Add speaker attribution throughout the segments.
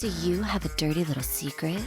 Speaker 1: Do you have a dirty little secret?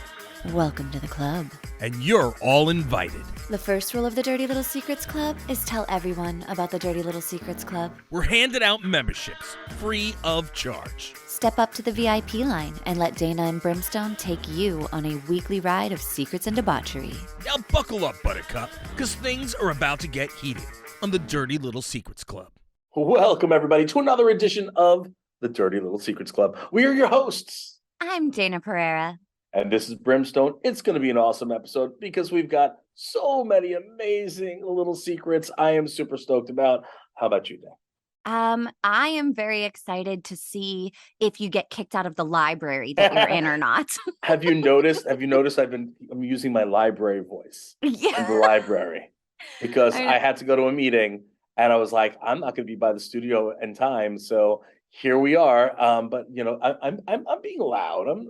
Speaker 1: Welcome to the club.
Speaker 2: And you're all invited.
Speaker 1: The first rule of the Dirty Little Secrets Club is tell everyone about the Dirty Little Secrets Club.
Speaker 2: We're handing out memberships, free of charge.
Speaker 1: Step up to the VIP line and let Dayna and Brimstone take you on a weekly ride of secrets and debauchery.
Speaker 2: Now buckle up, Buttercup, because things are about to get heated on the Dirty Little Secrets Club.
Speaker 3: Welcome, everybody, to another edition of the Dirty Little Secrets Club. We are your hosts.
Speaker 1: I'm Dayna Pereira.
Speaker 3: And this is Brimstone. It's going to be an awesome episode because we've got so many amazing little secrets I am super stoked about. How about you, Dan?
Speaker 1: I am very excited to see if you get kicked out of the library that you're in or not.
Speaker 3: Have you noticed I'm using my library voice in the library because I had to go to a meeting and I was like, I'm not going to be by the studio in time, so here we are. But you know, I'm being loud. I'm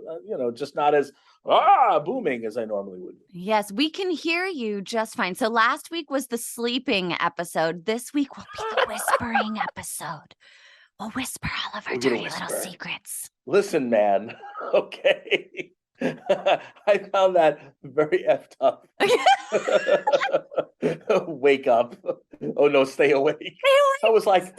Speaker 3: just not as booming as I normally would be.
Speaker 1: Yes, we can hear you just fine. So last week was the sleeping episode. This week will be the whispering episode. We'll whisper all of our dirty little secrets.
Speaker 3: Listen, man. Okay. I found that very effed up. Wake up. Oh no, stay awake. I was like,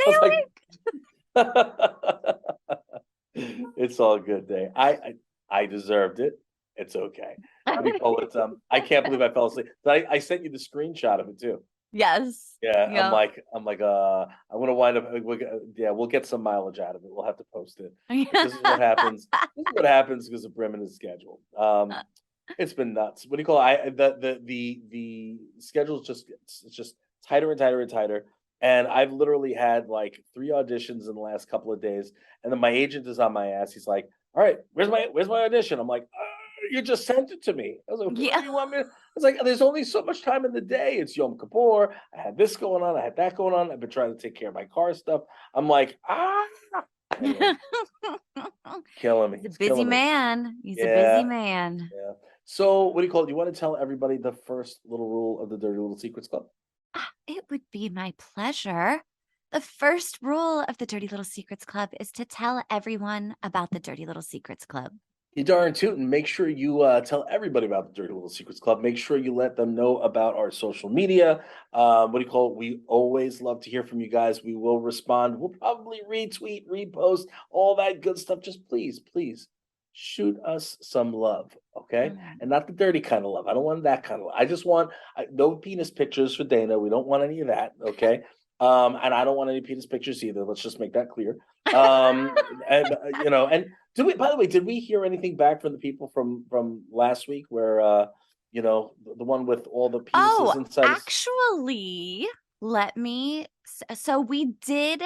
Speaker 3: it's all good, Day. I deserved it. It's okay. What do you call it? I can't believe I fell asleep. But I sent you the screenshot of it too.
Speaker 1: Yes.
Speaker 3: Yeah. Yep. I'm like, I want to wind up. We'll get some mileage out of it. We'll have to post it. This is what happens. This is what happens because of Brim and his schedule. It's been nuts. What do you call it? The schedule it's just tighter and tighter and tighter. And I've literally had like 3 auditions in the last couple of days. And then my agent is on my ass. He's like, all right, where's my audition? I'm like, you just sent it to me. I was like, what do you want me to? I was like, there's only so much time in the day. It's Yom Kippur. I had this going on. I had that going on. I've been trying to take care of my car stuff. I'm like, Anyway, killing me.
Speaker 1: He's a busy man. He's a busy man.
Speaker 3: Yeah. So what do you call it? You want to tell everybody the first little rule of the Dirty Little Secrets Club?
Speaker 1: It would be my pleasure. The first rule of the Dirty Little Secrets Club is to tell everyone about the Dirty Little Secrets Club.
Speaker 3: You darn tootin'. Make sure you tell everybody about the Dirty Little Secrets Club. Make sure you let them know about our social media. What do you call it? We always love to hear from you guys. We will respond. We'll probably retweet, repost, all that good stuff. Just please shoot us some love, okay? And not the dirty kind of love. I don't want that kind of love. I just want no penis pictures for Dayna. We don't want any of that, okay? And I don't want any penis pictures either. Let's just make that clear. And by the way, did we hear anything back from the people from last week where the one with all the penises inside?
Speaker 1: Actually, so we did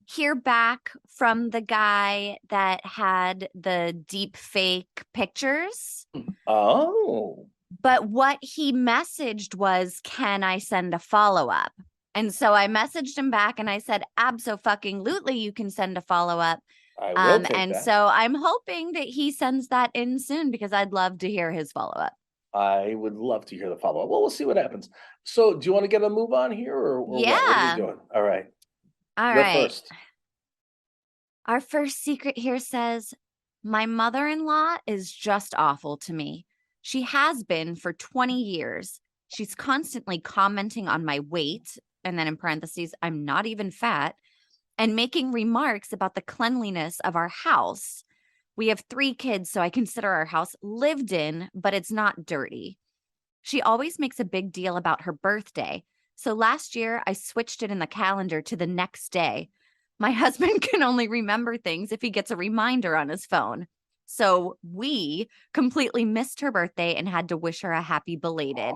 Speaker 1: hear back from the guy that had the deep fake pictures.
Speaker 3: Oh.
Speaker 1: But what he messaged was, can I send a follow-up? And so I messaged him back and I said, abso-fucking-lutely, you can send a follow-up.
Speaker 3: I will take that.
Speaker 1: So I'm hoping that he sends that in soon because I'd love to hear his follow-up.
Speaker 3: I would love to hear the follow-up. Well, we'll see what happens. So do you want to get a move on here or what are you doing? All right.
Speaker 1: All
Speaker 3: You're
Speaker 1: right.
Speaker 3: first.
Speaker 1: Our first secret here says, my mother-in-law is just awful to me. She has been for 20 years. She's constantly commenting on my weight, and then in parentheses, I'm not even fat, and making remarks about the cleanliness of our house. We have 3 kids, so I consider our house lived in, but it's not dirty. She always makes a big deal about her birthday. So last year, I switched it in the calendar to the next day. My husband can only remember things if he gets a reminder on his phone. So we completely missed her birthday and had to wish her a happy belated.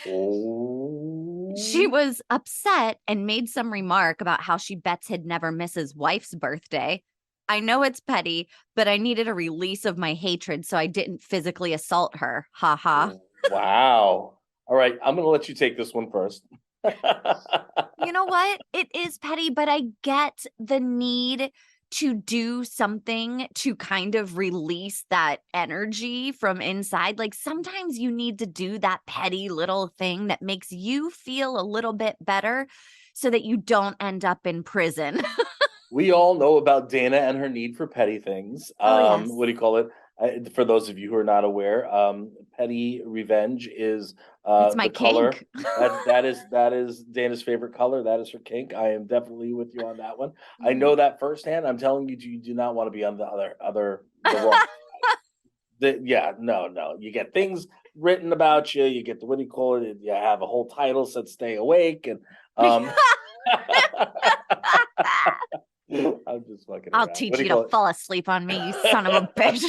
Speaker 1: She was upset and made some remark about how she bets he'd never miss his wife's birthday. I know it's petty, but I needed a release of my hatred so I didn't physically assault her. Ha ha.
Speaker 3: Wow. All right, I'm going to let you take this one first.
Speaker 1: You know what? It is petty, but I get the need to do something to kind of release that energy from inside. Like sometimes you need to do that petty little thing that makes you feel a little bit better so that you don't end up in prison.
Speaker 3: We all know about Dana and her need for petty things.
Speaker 1: Oh, yes.
Speaker 3: What do you call it? For those of you who are not aware, petty revenge is
Speaker 1: It's my
Speaker 3: the color.
Speaker 1: kink.
Speaker 3: That is Dana's favorite color. That is her kink. I am definitely with you on that one. I know that firsthand. I'm telling you, you do not want to be on the the wrong. Yeah, no. You get things written about you. You get the what do you call it? You have a whole title said "Stay Awake," and I'm just fucking
Speaker 1: I'll
Speaker 3: around. What
Speaker 1: teach
Speaker 3: do
Speaker 1: you
Speaker 3: you
Speaker 1: to
Speaker 3: call it?
Speaker 1: fall asleep on me, you son of a bitch.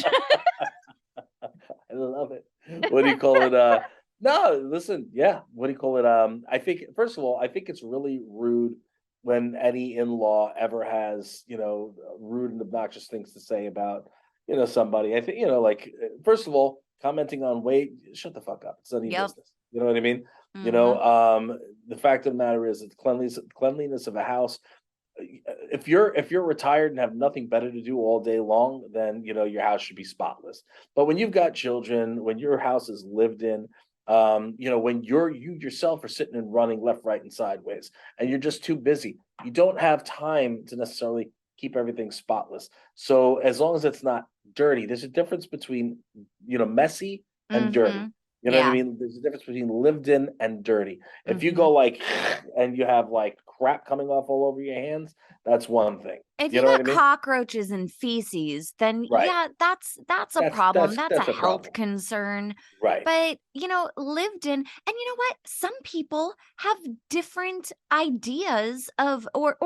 Speaker 3: I love it. What do you call it? No, listen, yeah. What do you call it? I think first of all, I think it's really rude when any in-law ever has, rude and obnoxious things to say about, somebody. I think, like first of all, commenting on weight, shut the fuck up. It's none of your
Speaker 1: Yep.
Speaker 3: business. You know what I mean?
Speaker 1: Mhm.
Speaker 3: The fact of the matter is that cleanliness of a house, if you're retired and have nothing better to do all day long, then your house should be spotless. But when you've got children, when your house is lived in, when you yourself are sitting and running left, right, and sideways, and you're just too busy, you don't have time to necessarily keep everything spotless. So as long as it's not dirty, there's a difference between messy and dirty.
Speaker 1: Mhm.
Speaker 3: You know what I
Speaker 1: Yeah.
Speaker 3: mean? There's a difference between lived in and dirty. If you go
Speaker 1: Mhm.
Speaker 3: like and you have like crap coming off all over your hands, that's one thing.
Speaker 1: If
Speaker 3: You
Speaker 1: you
Speaker 3: know what I
Speaker 1: got
Speaker 3: mean?
Speaker 1: cockroaches and feces, then
Speaker 3: Right.
Speaker 1: yeah, that's a
Speaker 3: That's
Speaker 1: problem.
Speaker 3: that's
Speaker 1: That's a
Speaker 3: that's a
Speaker 1: health
Speaker 3: problem.
Speaker 1: concern.
Speaker 3: Right.
Speaker 1: But, lived in, and you know what? Some people have different ideas of or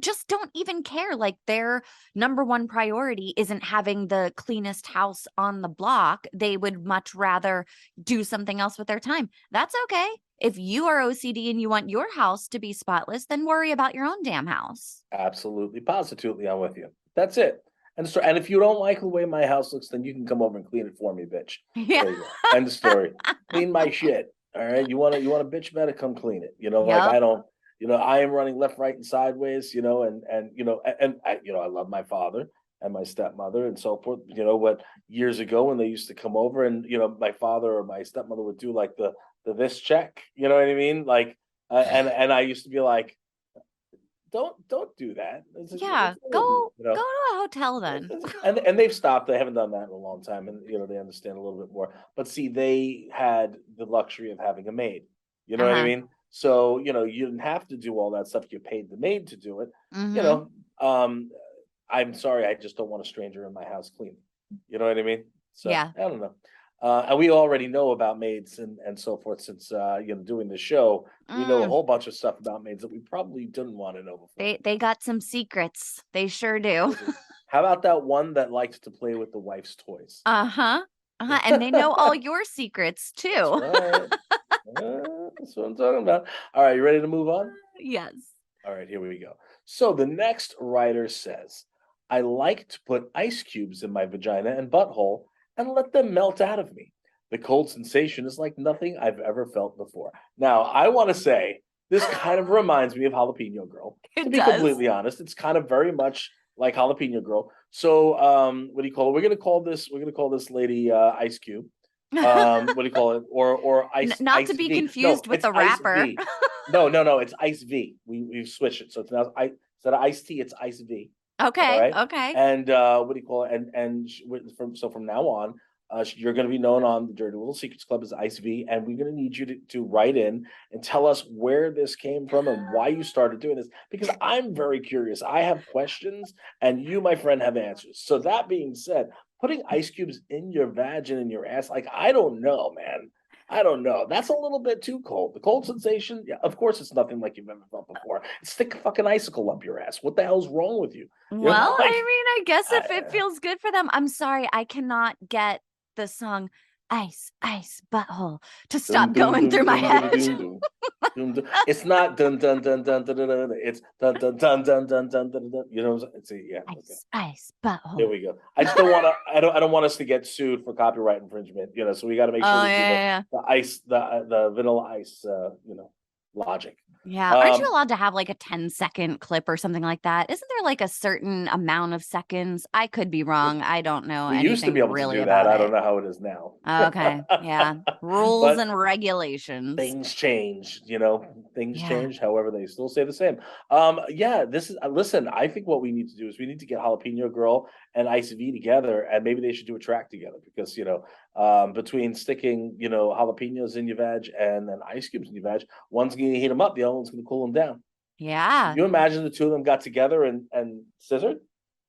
Speaker 1: just don't even care. Like their number one priority isn't having the cleanest house on the block. They would much rather do something else with their time. That's okay. If you are OCD and you want your house to be spotless, then worry about your own damn house.
Speaker 3: Absolutely, positively, I'm with you. That's it. And if you don't like the way my house looks, then you can come over and clean it for me, bitch.
Speaker 1: Yeah.
Speaker 3: There you go. End of story. Clean my shit. All right. You want a bitch better come clean it. Like
Speaker 1: Yep.
Speaker 3: I don't, I am running left, right, and sideways, and I love my father and my stepmother and so forth. What years ago when they used to come over and my father or my stepmother would do like the this check, you know what I mean? Like and I used to be like, don't do that.
Speaker 1: Yeah.
Speaker 3: It's a little rude,
Speaker 1: Go to a hotel then.
Speaker 3: and they've stopped. They haven't done that in a long time, and they understand a little bit more. But see, they had the luxury of having a maid. You know what I
Speaker 1: Uh-huh.
Speaker 3: mean? So you didn't have to do all that stuff. You paid the maid to do it. You
Speaker 1: Mhm.
Speaker 3: know, um, I'm sorry, I just don't want a stranger in my house cleaning. You know what I mean? So
Speaker 1: Yeah.
Speaker 3: I don't know. And we already know about maids and so forth since doing the show. We know a
Speaker 1: Mm.
Speaker 3: whole bunch of stuff about maids that we probably didn't want to know before.
Speaker 1: They got some secrets. They sure do.
Speaker 3: How about that one that liked to play with the wife's toys?
Speaker 1: Uh-huh. Uh-huh. And they know all
Speaker 3: That's
Speaker 1: your secrets too.
Speaker 3: right. That's what I'm talking about. All right, you ready to move on?
Speaker 1: Yes.
Speaker 3: All right, here we go. So the next writer says, I like to put ice cubes in my vagina and butthole and let them melt out of me. The cold sensation is like nothing I've ever felt before. Now, I want to say this kind of reminds me of Jalapeno Girl. To
Speaker 1: It
Speaker 3: be
Speaker 1: does.
Speaker 3: completely honest, it's kind of very much like Jalapeno Girl. So, what do you call it? We're gonna call this lady Ice Cube. What do you call it? Or
Speaker 1: Not to
Speaker 3: Ice
Speaker 1: be
Speaker 3: V.
Speaker 1: confused
Speaker 3: No,
Speaker 1: with
Speaker 3: it's
Speaker 1: the
Speaker 3: Ice
Speaker 1: rapper.
Speaker 3: V. No, it's Ice V. We've switched it, so it's now instead of Ice T, it's Ice V. All
Speaker 1: Okay.
Speaker 3: right,
Speaker 1: Okay.
Speaker 3: and what do you call it? From now on, you're going to be known on the Dirty Little Secrets Club as Ice V, and we're going to need you to write in and tell us where this came from and why you started doing this, because I'm very curious. I have questions, and you, my friend, have answers. So that being said, putting ice cubes in your vag and in your ass, like I don't know, man. I don't know. That's a little bit too cold. The cold sensation, yeah, of course, it's nothing like you've ever felt before. Stick a fucking icicle up your ass. What the hell's wrong with you?
Speaker 1: Well, I
Speaker 3: Like,
Speaker 1: mean, I guess if it
Speaker 3: I,
Speaker 1: feels good for them. I'm sorry, I cannot get the song Ice, Ice, Butthole to
Speaker 3: dum
Speaker 1: stop
Speaker 3: dum
Speaker 1: going
Speaker 3: dum
Speaker 1: through my
Speaker 3: dum dum
Speaker 1: head.
Speaker 3: dum dum. It's not dun dun dun dun dun dun dun. It's dun dun dun dun dun dun dun dun. You know what I'm saying? See, yeah, okay.
Speaker 1: Ice, Ice,
Speaker 3: There
Speaker 1: Butthole.
Speaker 3: we go. I just don't want to. I don't want us to get sued for copyright infringement. So we got to make sure
Speaker 1: Oh,
Speaker 3: we do
Speaker 1: yeah,
Speaker 3: the ice, the vanilla ice. Logic.
Speaker 1: Yeah. Aren't you allowed to have like a 10-second clip or something like that? Isn't there like a certain amount of seconds? I could be wrong. I don't know
Speaker 3: We used to be
Speaker 1: anything
Speaker 3: able to
Speaker 1: really
Speaker 3: do that.
Speaker 1: about
Speaker 3: I don't
Speaker 1: it.
Speaker 3: know how it is now.
Speaker 1: Okay. Yeah. Rules
Speaker 3: But
Speaker 1: and regulations.
Speaker 3: things change, things
Speaker 1: Yeah.
Speaker 3: change. However, they still stay the same. Yeah, this is listen, I think what we need to do is we need to get Jalapeno Girl and Ice V together, and maybe they should do a track together because between sticking, jalapenos in your veg and then ice cubes in your veg, one's gonna heat them up, the other one's gonna cool them down. Can
Speaker 1: Yeah.
Speaker 3: you imagine the two of them got together and scissored?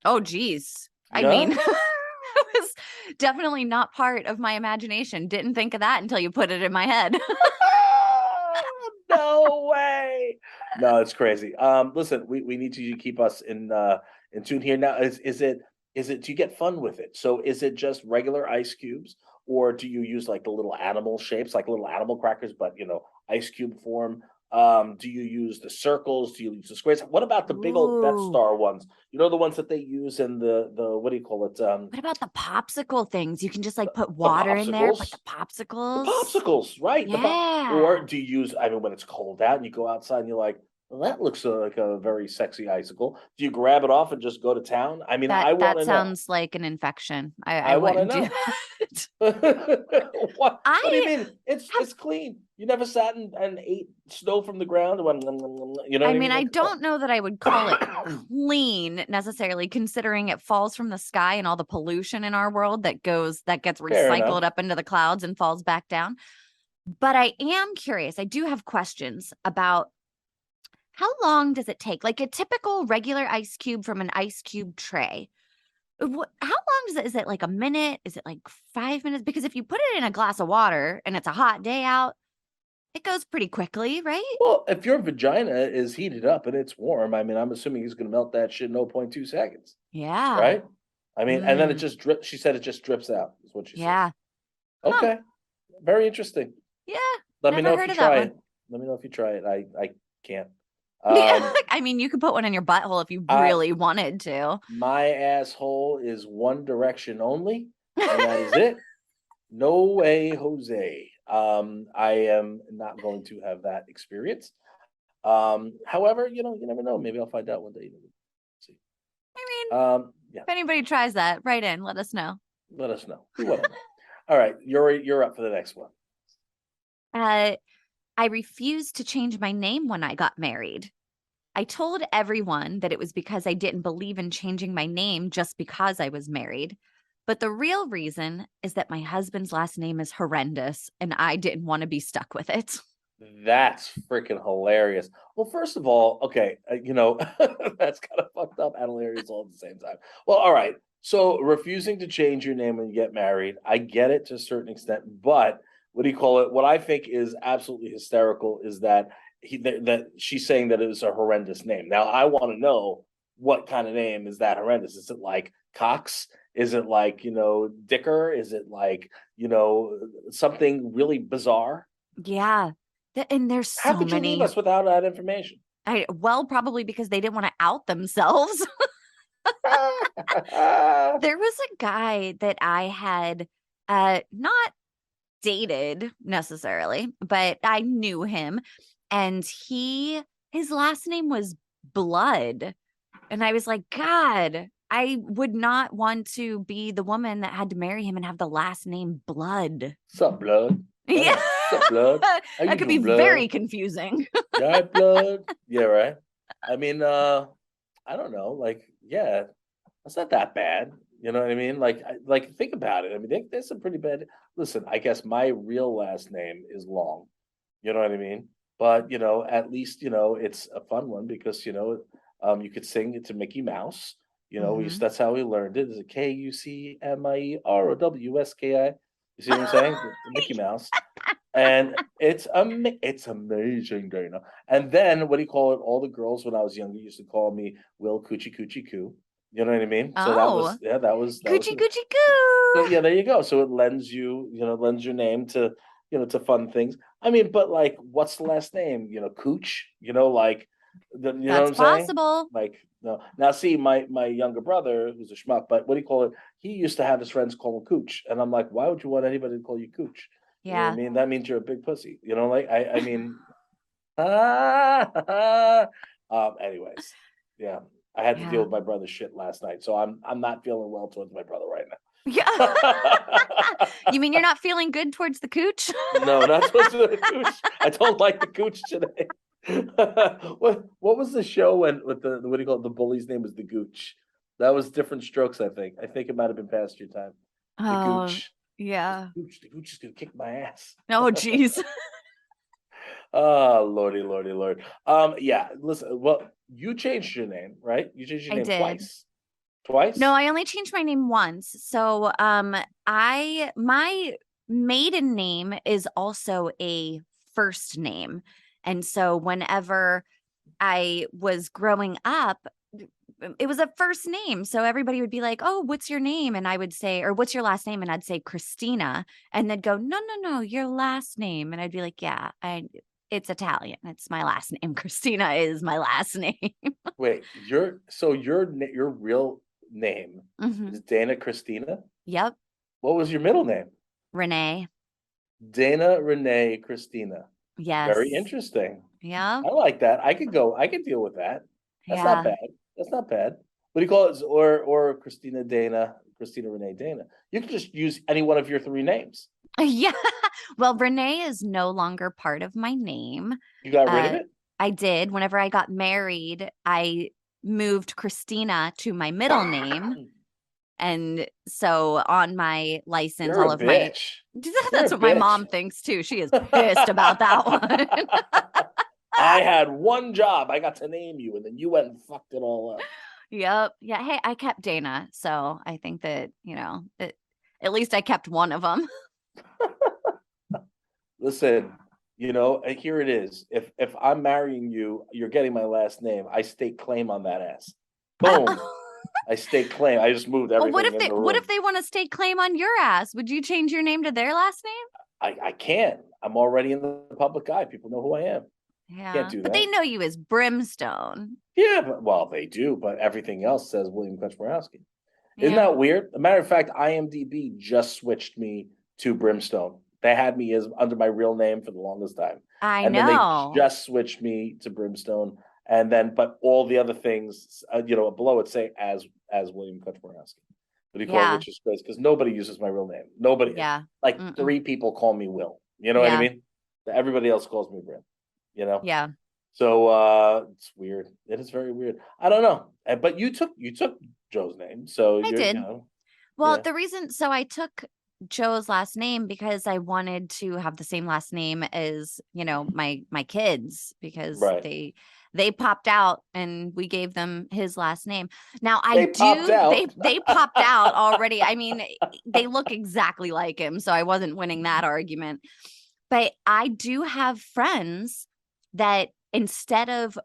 Speaker 1: Oh, geez. I mean,
Speaker 3: Yeah.
Speaker 1: it was definitely not part of my imagination. Didn't think of that until you put it in my head.
Speaker 3: No way. No, it's crazy. Listen, we need to keep us in tune here. Now, is it do you get fun with it? So is it just regular ice cubes, or do you use like the little animal shapes, like little animal crackers, but ice cube form? Do you use the circles? Do you use the squares? What about the big old Death
Speaker 1: Ooh.
Speaker 3: Star ones? You know, the ones that they use in the what do you call it?
Speaker 1: What about the popsicle things? You can just like put
Speaker 3: The
Speaker 1: water in there, but
Speaker 3: popsicles.
Speaker 1: the
Speaker 3: The
Speaker 1: popsicles.
Speaker 3: popsicles, right? Or
Speaker 1: Yeah.
Speaker 3: do you use? I mean, when it's cold out and you go outside and you're like, well, that looks like a very sexy icicle. Do you grab it off and just go to town? I mean,
Speaker 1: That
Speaker 3: I want
Speaker 1: that
Speaker 3: to know.
Speaker 1: sounds like an infection. I
Speaker 3: I want to
Speaker 1: wouldn't do
Speaker 3: know.
Speaker 1: that.
Speaker 3: what? What do you
Speaker 1: I
Speaker 3: mean? It's
Speaker 1: have
Speaker 3: it's clean. You never sat and ate snow from the ground. You know
Speaker 1: I
Speaker 3: what I
Speaker 1: mean,
Speaker 3: mean?
Speaker 1: I
Speaker 3: Like, come
Speaker 1: don't know that I would call it
Speaker 3: on.
Speaker 1: clean necessarily, considering it falls from the sky and all the pollution in our world that gets
Speaker 3: Fair
Speaker 1: recycled
Speaker 3: enough.
Speaker 1: up into the clouds and falls back down. But I am curious. I do have questions about how long does it take? Like a typical regular ice cube from an ice cube tray. How long is it like a minute? Is it like 5 minutes? Because if you put it in a glass of water and it's a hot day out, it goes pretty quickly, right?
Speaker 3: Well, if your vagina is heated up and it's warm, I mean, I'm assuming he's going to melt that shit in 0.2 seconds,
Speaker 1: Yeah.
Speaker 3: right? I mean, and then it
Speaker 1: Mm,
Speaker 3: just drips. She said it just drips out, is what she says.
Speaker 1: yeah. Huh.
Speaker 3: Okay, very interesting.
Speaker 1: Yeah.
Speaker 3: Let me
Speaker 1: Never
Speaker 3: know if
Speaker 1: heard
Speaker 3: you
Speaker 1: of that
Speaker 3: try
Speaker 1: one.
Speaker 3: it. Let me know if you try it. I can't.
Speaker 1: Yeah.
Speaker 3: Um,
Speaker 1: I mean, you could put one in your butthole if you
Speaker 3: I
Speaker 1: really wanted to.
Speaker 3: my asshole is one direction only, and that is it. No way, Jose. I am not going to have that experience. However, you never know. Maybe I'll find out one day. See.
Speaker 1: I mean,
Speaker 3: Yeah.
Speaker 1: if anybody tries that, write in, let us know.
Speaker 3: Let us know. We want to know. All right, you're up for the next one.
Speaker 1: Uh, I refused to change my name when I got married. I told everyone that it was because I didn't believe in changing my name just because I was married. But the real reason is that my husband's last name is horrendous and I didn't want to be stuck with it.
Speaker 3: That's freaking hilarious. Well, first of all, okay, that's kind of fucked up and hilarious all at the same time. Well, all right. So refusing to change your name when you get married, I get it to a certain extent, but what do you call it? What I think is absolutely hysterical is that that she's saying that it was a horrendous name. Now, I want to know what kind of name is that horrendous? Is it like Cox? Is it like, Dicker? Is it like, something really bizarre?
Speaker 1: Yeah. And there's
Speaker 3: How
Speaker 1: so
Speaker 3: could you leave
Speaker 1: many.
Speaker 3: us without that information?
Speaker 1: Probably because they didn't want to out themselves. There was a guy that I had not dated necessarily, but I knew him and his last name was Blood. And I was like, God, I would not want to be the woman that had to marry him and have the last name Blood.
Speaker 3: Sup, blood?
Speaker 1: Yeah.
Speaker 3: Sup, blood? How you
Speaker 1: That could be
Speaker 3: doing,
Speaker 1: very
Speaker 3: blood?
Speaker 1: confusing.
Speaker 3: You all right, blood? Yeah, right. I mean, I don't know. Like, yeah, that's not that bad. You know what I mean? Like think about it. I mean, there's some pretty bad. Listen, I guess my real last name is Long. You know what I mean? But at least it's a fun one because you could sing it to Mickey Mouse.
Speaker 1: Hmm.
Speaker 3: That's how we learned it. Is it Kucmierowski? You see what I'm saying? The Mickey Mouse, and it's amazing, Dana. And then what do you call it? All the girls when I was younger used to call me Will Coochie Coochie Coo. You know what I mean? So that
Speaker 1: Oh,
Speaker 3: was yeah, that was
Speaker 1: coochie
Speaker 3: it.
Speaker 1: coochie
Speaker 3: So
Speaker 1: coo.
Speaker 3: yeah, there you go. So it lends your name to to fun things. I mean, but like, what's the last name? Cooch. You know what
Speaker 1: That's
Speaker 3: I'm saying?
Speaker 1: possible.
Speaker 3: Like, no. Now, see, my younger brother, who's a schmuck, but what do you call it? He used to have his friends call him Cooch, and I'm like, why would you want anybody to call you Cooch? You know what I
Speaker 1: Yeah.
Speaker 3: mean? That means you're a big pussy. Like I mean, Anyways, yeah, I had to deal
Speaker 1: Yeah.
Speaker 3: with my brother's shit last night, so I'm not feeling well towards my brother right
Speaker 1: Yeah.
Speaker 3: now.
Speaker 1: You mean you're not feeling good towards the cooch?
Speaker 3: No, not supposed to the cooch. I don't like the cooch today. What was the show when with the what do you call it? The bully's name was the Gooch. That was Different Strokes, I think. I think it might have been past your time. The
Speaker 1: Oh,
Speaker 3: Gooch.
Speaker 1: yeah.
Speaker 3: The Gooch is gonna kick my ass.
Speaker 1: Oh, geez.
Speaker 3: Oh, Lordy, Lordy, Lord. Yeah, listen, well, you changed your name, right? You changed your
Speaker 1: I
Speaker 3: name
Speaker 1: did.
Speaker 3: twice.
Speaker 1: No,
Speaker 3: Twice?
Speaker 1: I only changed my name once. So, my maiden name is also a first name. And so whenever I was growing up, it was a first name. So everybody would be like, "Oh, what's your name?" And I would say, or "What's your last name?" And I'd say Christina. And they'd go, "No, no, no, your last name." And I'd be like, "Yeah, it's Italian. It's my last name. Christina is my last name."
Speaker 3: Wait, your real name
Speaker 1: Hmm.
Speaker 3: is Dana Christina?
Speaker 1: Yep.
Speaker 3: What was your middle name?
Speaker 1: Renee.
Speaker 3: Dana Renee Christina. Very
Speaker 1: Yes.
Speaker 3: interesting.
Speaker 1: Yeah.
Speaker 3: I like that. I could deal with that. That's not
Speaker 1: Yeah.
Speaker 3: bad. That's not bad. What do you call it? Or Christina Dana, Christina Renee Dana. You can just use any one of your three names.
Speaker 1: Yeah. Well, Renee is no longer part of my name.
Speaker 3: You got rid of
Speaker 1: Uh,
Speaker 3: it?
Speaker 1: I did. Whenever I got married, I moved Christina to my middle name. And so on my license,
Speaker 3: You're a
Speaker 1: all of my
Speaker 3: bitch. You're
Speaker 1: that's
Speaker 3: a
Speaker 1: what my
Speaker 3: bitch.
Speaker 1: mom thinks too. She is pissed about that one.
Speaker 3: I had one job. I got to name you, and then you went and fucked it all up.
Speaker 1: Yep. Yeah. Hey, I kept Dana. So I think that, at least I kept one of them.
Speaker 3: Listen, here it is. If I'm marrying you, you're getting my last name. I stake claim on that ass. Boom. I stake claim. I just moved
Speaker 1: Well,
Speaker 3: everything in the
Speaker 1: what if
Speaker 3: room.
Speaker 1: they want to stake claim on your ass? Would you change your name to their last
Speaker 3: I can't. I'm already in the public eye. People know who I am.
Speaker 1: name?
Speaker 3: Can't
Speaker 1: Yeah.
Speaker 3: do
Speaker 1: But they
Speaker 3: that.
Speaker 1: know you as Brimstone.
Speaker 3: Yeah, but well, they do, but everything else says William Kaczmarowski. Isn't
Speaker 1: Yeah.
Speaker 3: that weird? A matter of fact, IMDb just switched me to Brimstone. They had me as under my real name for the longest time,
Speaker 1: I
Speaker 3: and then they
Speaker 1: know.
Speaker 3: just switched me to Brimstone, and then but all the other things, below it say as William Kaczmarowski. What do you call it?
Speaker 1: Yeah.
Speaker 3: Which is crazy because nobody uses my real name. Nobody,
Speaker 1: Yeah.
Speaker 3: like
Speaker 1: Mm-mm.
Speaker 3: three people call me Will. You know what I
Speaker 1: Yeah.
Speaker 3: mean? Everybody else calls me Brim. You know.
Speaker 1: Yeah.
Speaker 3: So it's weird. It is very weird. I don't know. But you took Joe's name, so
Speaker 1: I
Speaker 3: you're
Speaker 1: did. Well,
Speaker 3: yeah,
Speaker 1: the reason, so I took Joe's last name because I wanted to have the same last name as, my kids because
Speaker 3: right.
Speaker 1: they popped out and we gave them his last name. Now I
Speaker 3: They popped
Speaker 1: do
Speaker 3: out.
Speaker 1: they popped out already. I mean, they look exactly like him, so I wasn't winning that argument. But I do have friends that instead of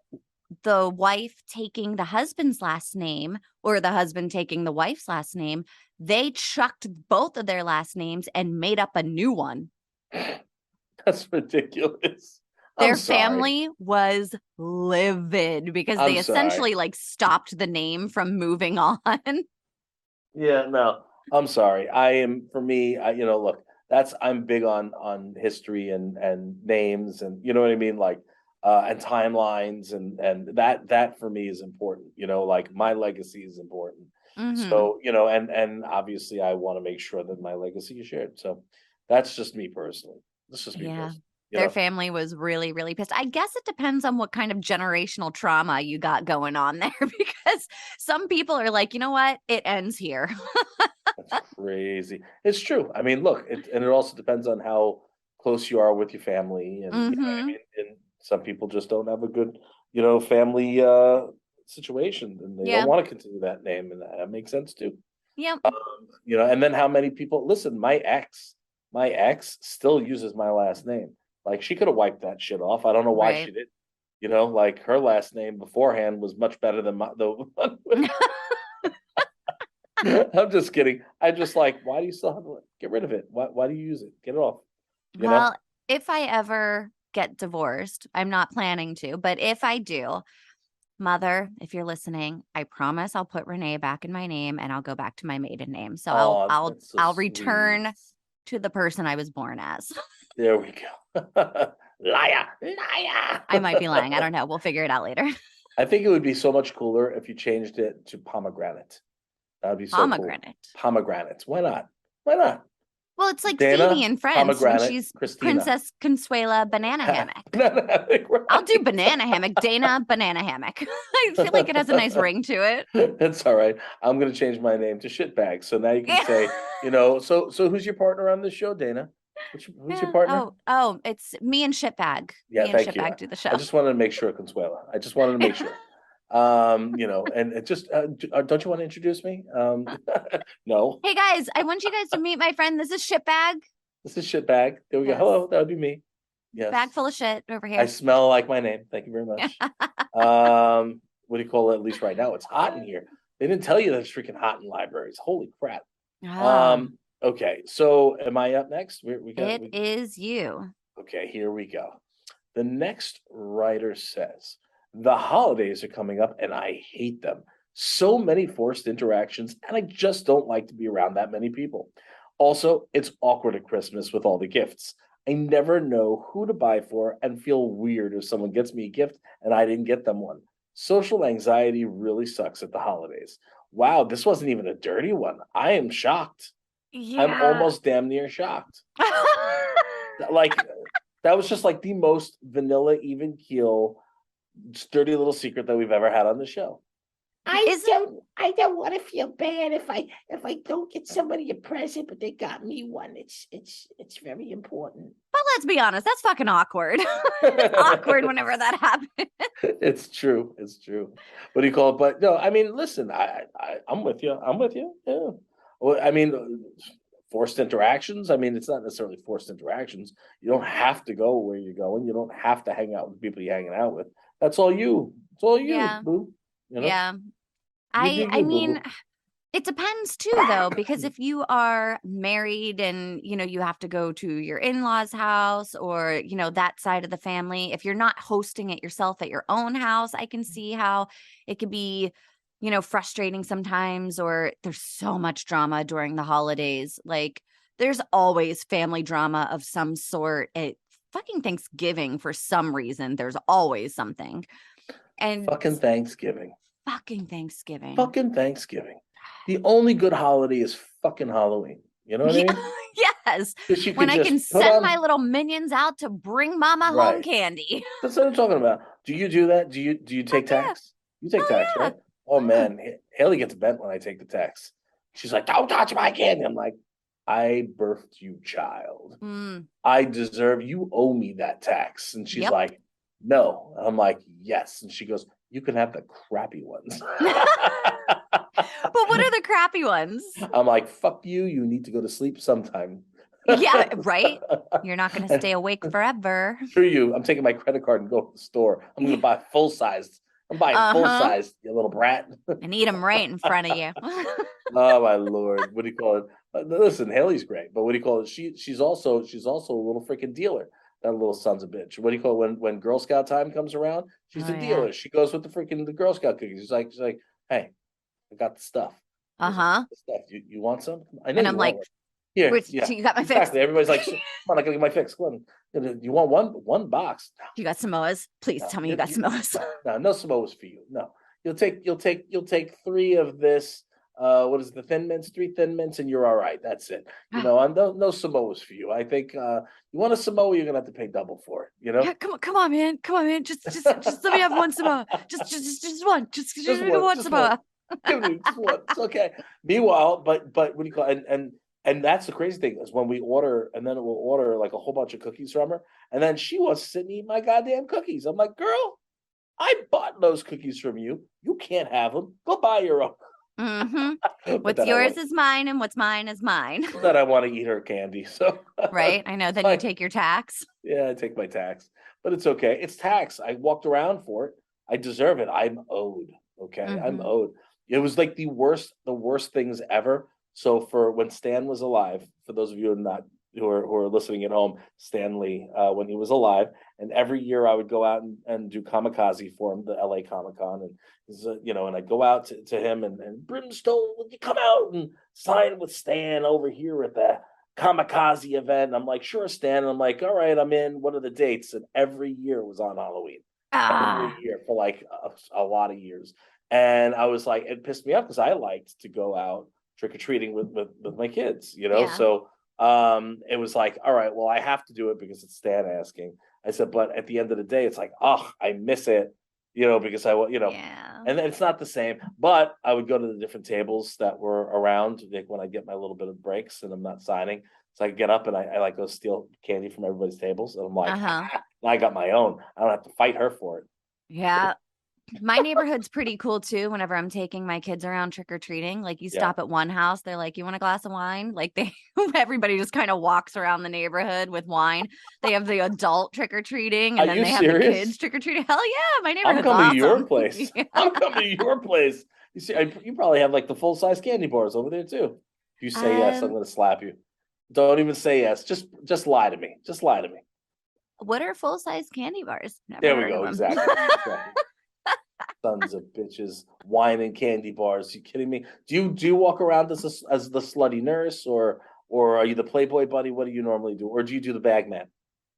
Speaker 1: the wife taking the husband's last name or the husband taking the wife's last name, they chucked both of their last names and made up a new one.
Speaker 3: That's ridiculous. I'm
Speaker 1: Their
Speaker 3: sorry.
Speaker 1: family was livid because
Speaker 3: I'm
Speaker 1: they
Speaker 3: sorry.
Speaker 1: essentially like stopped the name from moving on.
Speaker 3: Yeah, no, I'm sorry. I am for me. Look, I'm big on history and names and you know what I mean, like and timelines and that for me is important. Like my legacy is important.
Speaker 1: Hmm.
Speaker 3: So and obviously I want to make sure that my legacy is shared. So that's just me personally. That's just me
Speaker 1: Yeah.
Speaker 3: personally. You
Speaker 1: Their
Speaker 3: know.
Speaker 1: family was really, really pissed. I guess it depends on what kind of generational trauma you got going on there because some people are like, you know what? It ends here.
Speaker 3: That's crazy. It's true. I mean, look, and it also depends on how close you are with your family, and you know what I
Speaker 1: Hmm.
Speaker 3: mean. And some people just don't have a good, family situation, and they don't
Speaker 1: Yeah.
Speaker 3: want to continue that name, and that makes sense too.
Speaker 1: Yep.
Speaker 3: And then how many people listen? My ex still uses my last name. Like she could have wiped that shit off. I don't know why
Speaker 1: Right.
Speaker 3: she did. Like her last name beforehand was much better than the one with I'm just kidding. I just like, why do you still have it? Get rid of it. Why do you use it? Get it off. You know?
Speaker 1: Well, if I ever get divorced, I'm not planning to, but if I do, mother, if you're listening, I promise I'll put Renee back in my name and I'll go back to my maiden name. So I'll
Speaker 3: Oh,
Speaker 1: I'll
Speaker 3: that's so
Speaker 1: I'll
Speaker 3: sweet.
Speaker 1: return to the person I was born as.
Speaker 3: There we go. liar, liar.
Speaker 1: I might be lying. I don't know. We'll figure it out later.
Speaker 3: I think it would be so much cooler if you changed it to pomegranate. That would be so cool.
Speaker 1: Pomegranate.
Speaker 3: Pomegranates. Why not? Why not?
Speaker 1: Well, it's like Phoebe
Speaker 3: Dana,
Speaker 1: in Friends when
Speaker 3: pomegranate,
Speaker 1: she's
Speaker 3: Christina.
Speaker 1: Princess Consuela Banana Hammock.
Speaker 3: Right.
Speaker 1: I'll do banana hammock. Dana Banana Hammock. I feel like it has a nice ring to it.
Speaker 3: It's all right. I'm gonna change my name to Shitbag. So now you can say, so who's your partner on this show, Dana? Who's your partner?
Speaker 1: It's me and Shitbag.
Speaker 3: Yeah,
Speaker 1: Me and
Speaker 3: thank you.
Speaker 1: Shitbag do the show.
Speaker 3: I just wanted to make sure, Consuela. I just wanted to make sure. And it just don't you want to introduce me? No.
Speaker 1: Hey guys, I want you guys to meet my friend. This is Shitbag.
Speaker 3: This is Shitbag. There we go.
Speaker 1: Yes.
Speaker 3: Hello, that would be me. Yes.
Speaker 1: Bag full of shit over here.
Speaker 3: I smell like my name. Thank you very much. What do you call it? At least right now, it's hot in here. They didn't tell you that it's freaking hot in libraries. Holy crap. Okay, so am I up next?
Speaker 1: It is you.
Speaker 3: Okay, here we go. The next writer says, the holidays are coming up and I hate them. So many forced interactions, and I just don't like to be around that many people. Also, it's awkward at Christmas with all the gifts. I never know who to buy for and feel weird if someone gets me a gift and I didn't get them one. Social anxiety really sucks at the holidays. Wow, this wasn't even a dirty one. I am shocked.
Speaker 1: Yeah.
Speaker 3: I'm almost damn near shocked. Like, that was just like the most vanilla, even keel, dirty little secret that we've ever had on the show.
Speaker 4: I don't want to feel bad if I don't get somebody a present, but they got me one. It's very important.
Speaker 1: But let's be honest, that's fucking awkward. It's awkward whenever that happens.
Speaker 3: It's true. It's true. What do you call it? But no, I mean, listen, I'm with you. I'm with you. Yeah. Well, I mean, forced interactions. I mean, it's not necessarily forced interactions. You don't have to go where you're going. You don't have to hang out with the people you're hanging out with. That's all you. It's all you,
Speaker 1: Yeah.
Speaker 3: boo. You know?
Speaker 1: Yeah.
Speaker 3: You
Speaker 1: mean,
Speaker 3: boo-boo.
Speaker 1: it depends too, though, because if you are married and, you have to go to your in-laws' house or, that side of the family, if you're not hosting it yourself at your own house, I can see how it could be, frustrating sometimes, or there's so much drama during the holidays. Like, there's always family drama of some sort at fucking Thanksgiving for some reason. There's always something. And
Speaker 3: Fucking Thanksgiving.
Speaker 1: fucking Thanksgiving.
Speaker 3: Fucking Thanksgiving. The only good holiday is fucking Halloween. You know what I mean?
Speaker 1: Yes.
Speaker 3: 'Cause you
Speaker 1: When
Speaker 3: can
Speaker 1: I can
Speaker 3: just put
Speaker 1: send
Speaker 3: on-
Speaker 1: my little minions out to bring mama home
Speaker 3: Right.
Speaker 1: candy.
Speaker 3: That's what I'm talking about. Do you do that? Do you take
Speaker 1: yeah.
Speaker 3: tax? You take
Speaker 1: Oh,
Speaker 3: tax,
Speaker 1: yeah.
Speaker 3: right? Oh man, Haley gets bent when I take the tax. She's like, "Don't touch my candy." I'm like, "I birthed you, child.
Speaker 1: Mm,
Speaker 3: I deserve. You owe me that tax." And she's
Speaker 1: Yep.
Speaker 3: like, "No." And I'm like, "Yes." And she goes, "You can have the crappy ones."
Speaker 1: But what are the crappy ones?
Speaker 3: I'm like, "Fuck you. You need to go to sleep sometime."
Speaker 1: Yeah, right? You're not going to stay awake forever.
Speaker 3: Screw you. I'm taking my credit card and go to the store. I'm going to buy full sized. I'm buying full sized, you little brat.
Speaker 1: And eat them right in front of you.
Speaker 3: Oh my lord! What do you call it? Listen, Haley's great, but what do you call it? She's also a little freaking dealer. That little son's a bitch. What do you call it when Girl Scout time comes around? She's
Speaker 1: Oh,
Speaker 3: a
Speaker 1: yeah.
Speaker 3: dealer. She goes with the Girl Scout cookies. She's like, "Hey, I got the stuff.
Speaker 1: Uh-huh.
Speaker 3: The stuff. You want some?" I know.
Speaker 1: And
Speaker 3: you
Speaker 1: I'm
Speaker 3: want
Speaker 1: like,
Speaker 3: one. Here,
Speaker 1: "Wait,
Speaker 3: yeah,
Speaker 1: so you got my fix?
Speaker 3: exactly. Everybody's like, "Come on, I gotta get my fix. Come on. You want one box?
Speaker 1: You got Samoas? Please
Speaker 3: No,
Speaker 1: tell me you got Samoas."
Speaker 3: No Samoas for you. No, you'll take 3 of this. What is it, the Thin Mints? 3 Thin Mints, and you're all right. That's it. And no Samoas for you. I think you want a Samoa, you're gonna have to pay double for it.
Speaker 1: Yeah, come on, man. Just let me have one Samoa. Just one. Just one Samoa.
Speaker 3: Give me just one. It's okay. Meanwhile, but what do you call it? And that's the crazy thing is when we order, and then we'll order like a whole bunch of cookies from her, and then she wants to sit and eat my goddamn cookies. I'm like, girl, I bought those cookies from you. You can't have them. Go buy your own.
Speaker 1: Mm-hmm. What's yours is mine, and what's mine is mine.
Speaker 3: That I want to eat her candy. So
Speaker 1: right, I know. Then you take your tax.
Speaker 3: Yeah, I take my tax, but it's okay. It's tax. I walked around for it. I deserve it. I'm owed. Okay, I'm owed. It was like the worst things ever. So for when Stan was alive, for those of you who are listening at home, Stanley, when he was alive, and every year I would go out and do kamikaze for him, the LA Comic Con, and I'd go out to him and Brimstone, would you come out and sign with Stan over here at the kamikaze event. And I'm like, sure, Stan. And I'm like, all right, I'm in. What are the dates? And every year was on Halloween. Every
Speaker 1: Ah,
Speaker 3: year for like a lot of years. And I was like, it pissed me off because I liked to go out trick or treating with my kids, you know?
Speaker 1: yeah.
Speaker 3: So it was like, all right, well, I have to do it because it's Stan asking. I said, but at the end of the day, it's like, oh, I miss it, you know, because
Speaker 1: Yeah.
Speaker 3: and it's not the same. But I would go to the different tables that were around, like when I get my little bit of breaks and I'm not signing. So I get up and I like go steal candy from everybody's tables. And I'm like,
Speaker 1: Uh-huh.
Speaker 3: I got my own. I don't have to fight her for it.
Speaker 1: Yeah. My neighborhood's pretty cool too. Whenever I'm taking my kids around trick or treating, like you
Speaker 3: Yeah.
Speaker 1: stop at one house, they're like, "You want a glass of wine?" Like they, everybody just kind of walks around the neighborhood with wine. They have the adult trick or treating,
Speaker 3: Are
Speaker 1: and then
Speaker 3: you
Speaker 1: they have the kids
Speaker 3: serious?
Speaker 1: trick or treating. Hell yeah, my
Speaker 3: I'm
Speaker 1: neighborhood's
Speaker 3: coming to your
Speaker 1: awesome.
Speaker 3: place.
Speaker 1: Yeah.
Speaker 3: I'm coming to your place. You see, you probably have like the full size candy bars over there too. If you say yes, I'm
Speaker 1: Um,
Speaker 3: going to slap you. Don't even say yes. Just lie to me. Just lie to me.
Speaker 1: what are full size candy bars? Never
Speaker 3: There we
Speaker 1: heard of
Speaker 3: go.
Speaker 1: them.
Speaker 3: Exactly. Exactly. Sons of bitches, wine and candy bars. You kidding me? Do you walk around as the slutty nurse, or are you the Playboy bunny? What do you normally do, or do you do the bag man?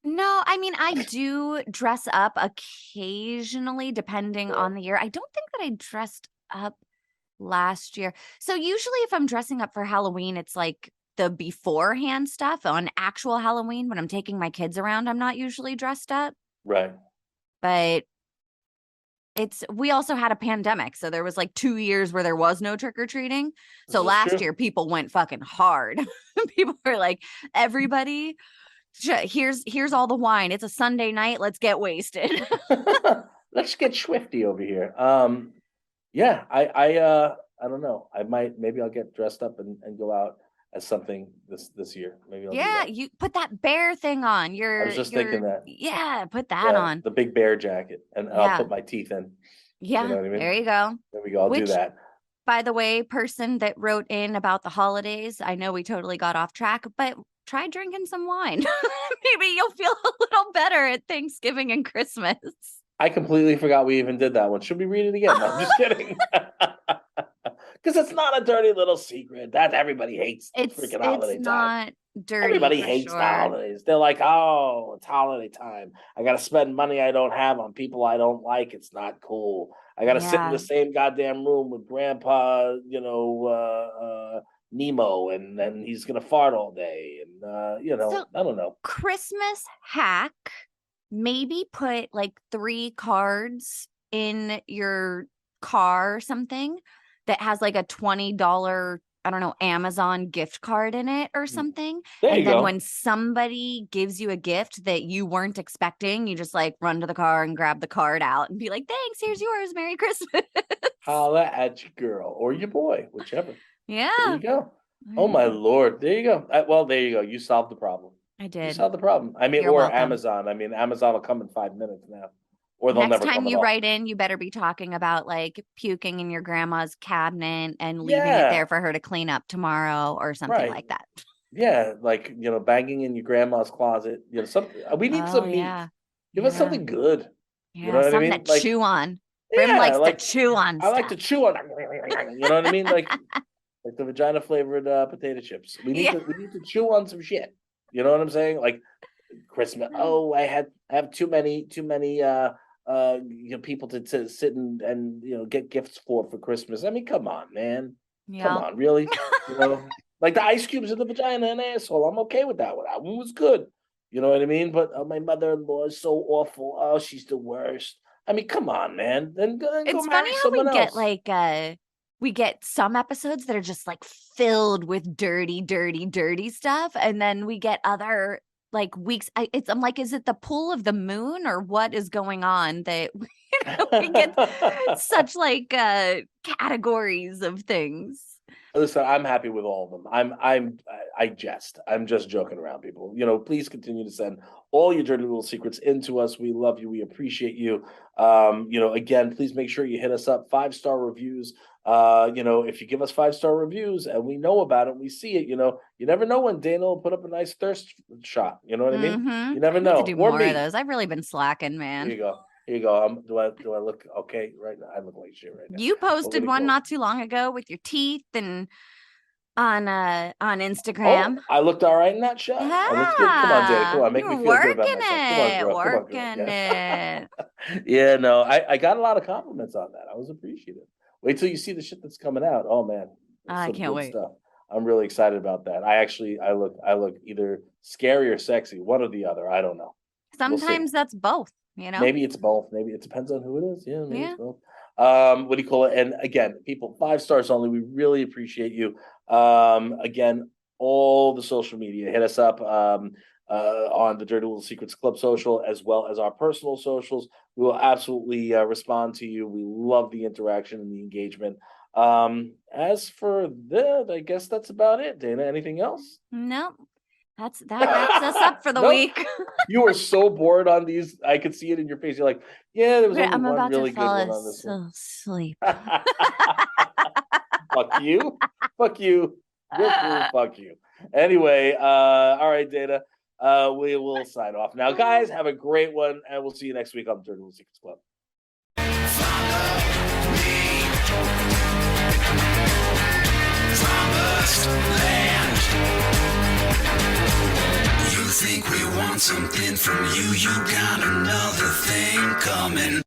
Speaker 1: No, I mean, I do dress up occasionally, depending
Speaker 3: Yeah.
Speaker 1: on the year. I don't think that I dressed up last year. So usually if I'm dressing up for Halloween, it's like the beforehand stuff. On actual Halloween, when I'm taking my kids around, I'm not usually dressed up.
Speaker 3: Right.
Speaker 1: But we also had a pandemic. So there was like 2 years where there was no trick or treating.
Speaker 3: This
Speaker 1: So
Speaker 3: is
Speaker 1: last
Speaker 3: true.
Speaker 1: year people went fucking hard. People were like, everybody, here's all the wine. It's a Sunday night. Let's get wasted.
Speaker 3: Let's get swifty over here. Yeah, I don't know. Maybe I'll get dressed up and go out as something this year. Maybe I'll do
Speaker 1: Yeah,
Speaker 3: that.
Speaker 1: you put that bear thing on.
Speaker 3: I was just thinking that.
Speaker 1: Yeah, put that
Speaker 3: Yeah,
Speaker 1: on.
Speaker 3: the big bear jacket, and I'll
Speaker 1: Yeah.
Speaker 3: put my teeth in. You know
Speaker 1: Yeah,
Speaker 3: what I mean?
Speaker 1: there you go.
Speaker 3: There we go. I'll do
Speaker 1: Which,
Speaker 3: that.
Speaker 1: by the way, person that wrote in about the holidays, I know we totally got off track, but try drinking some wine. Maybe you'll feel a little better at Thanksgiving and Christmas.
Speaker 3: I completely forgot we even did that one. Should we read it again? No, I'm just kidding. Because it's not a dirty little secret that everybody hates
Speaker 1: It's
Speaker 3: freaking
Speaker 1: it's
Speaker 3: holiday time.
Speaker 1: not dirty
Speaker 3: Everybody
Speaker 1: for
Speaker 3: hates the
Speaker 1: sure.
Speaker 3: holidays. They're like, oh, it's holiday time. I got to spend money I don't have on people I don't like. It's not cool. I got to sit in
Speaker 1: Yeah.
Speaker 3: the same goddamn room with Grandpa, Nemo, and then he's gonna fart all day, and
Speaker 1: So
Speaker 3: I don't know.
Speaker 1: Christmas hack, maybe put like 3 cards in your car or something that has like a $20, I don't know, Amazon gift card in it or something.
Speaker 3: There you
Speaker 1: And then
Speaker 3: go.
Speaker 1: when somebody gives you a gift that you weren't expecting, you just like run to the car and grab the card out and be like, thanks, here's yours. Merry Christmas.
Speaker 3: Holla at your girl or your boy, whichever.
Speaker 1: Yeah.
Speaker 3: There you go.
Speaker 1: There
Speaker 3: Oh
Speaker 1: you
Speaker 3: my
Speaker 1: go.
Speaker 3: Lord. There you go. Well, there you go. You solved the problem.
Speaker 1: I
Speaker 3: You
Speaker 1: did.
Speaker 3: solved the problem. I mean,
Speaker 1: You're
Speaker 3: or
Speaker 1: welcome.
Speaker 3: Amazon. I mean, Amazon will come in 5 minutes now, or they'll
Speaker 1: Next
Speaker 3: never
Speaker 1: time
Speaker 3: come at
Speaker 1: you
Speaker 3: all.
Speaker 1: write in, you better be talking about like puking in your grandma's cabinet and leaving it
Speaker 3: Yeah,
Speaker 1: there for her to clean up tomorrow or something
Speaker 3: right.
Speaker 1: like that.
Speaker 3: Yeah, like banging in your grandma's closet. Something. We need
Speaker 1: Oh,
Speaker 3: some meat.
Speaker 1: yeah.
Speaker 3: Give us
Speaker 1: Yeah.
Speaker 3: something good. You know
Speaker 1: Yeah.
Speaker 3: what I
Speaker 1: Something
Speaker 3: mean?
Speaker 1: that
Speaker 3: Like,
Speaker 1: chew on. Brim
Speaker 3: yeah,
Speaker 1: likes to
Speaker 3: like
Speaker 1: chew on
Speaker 3: I like to
Speaker 1: stuff.
Speaker 3: chew on. You know what I mean? Like the vagina flavored potato chips. We need
Speaker 1: Yeah.
Speaker 3: to chew on some shit. You know what I'm saying? Like Christmas. Oh, I have too many people to sit and get gifts for Christmas. I mean, come on, man. Come
Speaker 1: Yeah.
Speaker 3: on, really? Like the ice cubes in the vagina and asshole. I'm okay with that one. That one was good. You know what I mean? But my mother-in-law is so awful. Oh, she's the worst. I mean, come on, man. Then go
Speaker 1: It's funny
Speaker 3: marry
Speaker 1: how
Speaker 3: someone else.
Speaker 1: we get some episodes that are just like filled with dirty, dirty, dirty stuff. And then we get other like weeks. I'm like, is it the pull of the moon or what is going on that we get such like categories of things?
Speaker 3: Listen, I'm happy with all of them. I jest. I'm just joking around, people. Please continue to send all your dirty little secrets into us. We love you. We appreciate you. Again, please make sure you hit us up 5-star reviews. If you give us 5-star reviews and we know about it, we see it. You never know when Dana will put up a nice thirst shot. You know what I mean?
Speaker 1: Mm-hmm.
Speaker 3: You never
Speaker 1: I need to
Speaker 3: know.
Speaker 1: do
Speaker 3: Or
Speaker 1: more
Speaker 3: me.
Speaker 1: of those. I've really been slacking,
Speaker 3: Here
Speaker 1: man.
Speaker 3: you go. Here you go. Do I look okay right now? I look like shit right now.
Speaker 1: You posted
Speaker 3: Nobody
Speaker 1: one
Speaker 3: cares.
Speaker 1: not too long ago with your teeth and on
Speaker 3: Oh,
Speaker 1: Instagram.
Speaker 3: I looked all right in that shot. I looked good. Come on, Dana. Come
Speaker 1: Yeah,
Speaker 3: on, make
Speaker 1: you're
Speaker 3: me feel good about
Speaker 1: working
Speaker 3: myself. Come on,
Speaker 1: it,
Speaker 3: girl. Come on, girl.
Speaker 1: working
Speaker 3: Yeah.
Speaker 1: it.
Speaker 3: Yeah, no, I got a lot of compliments on that. I was appreciative. Wait till you see the shit that's coming out. Oh man, it's
Speaker 1: I
Speaker 3: some
Speaker 1: can't
Speaker 3: good
Speaker 1: wait.
Speaker 3: stuff. I'm really excited about that. I look either scary or sexy, one or the other. I don't know. We'll see.
Speaker 1: Sometimes that's both, you know?
Speaker 3: Maybe it's both. Maybe it depends on who it is. Yeah, maybe
Speaker 1: Yeah.
Speaker 3: it's both. What do you call it? And again, people, 5 stars only. We really appreciate you. Again, all the social media, hit us up on the Dirty Little Secrets Club social, as well as our personal socials. We will absolutely respond to you. We love the interaction and the engagement. As for that, I guess that's about it. Dana, anything else?
Speaker 1: Nope. That wraps us up for the
Speaker 3: Nope.
Speaker 1: week.
Speaker 3: You were so bored on these. I could see it in your face. You're like, yeah, there was only
Speaker 1: I'm
Speaker 3: one
Speaker 1: about
Speaker 3: really
Speaker 1: to
Speaker 3: good
Speaker 1: fall
Speaker 3: one on this one.
Speaker 1: asleep.
Speaker 3: Fuck you. Fuck you. You're cool. Fuck you. Anyway, all right, Dana. We will sign off now. Guys, have a great one, and we'll see you next week on the Dirty Little Secrets Club.
Speaker 5: You think we want something from you, you got another thing coming.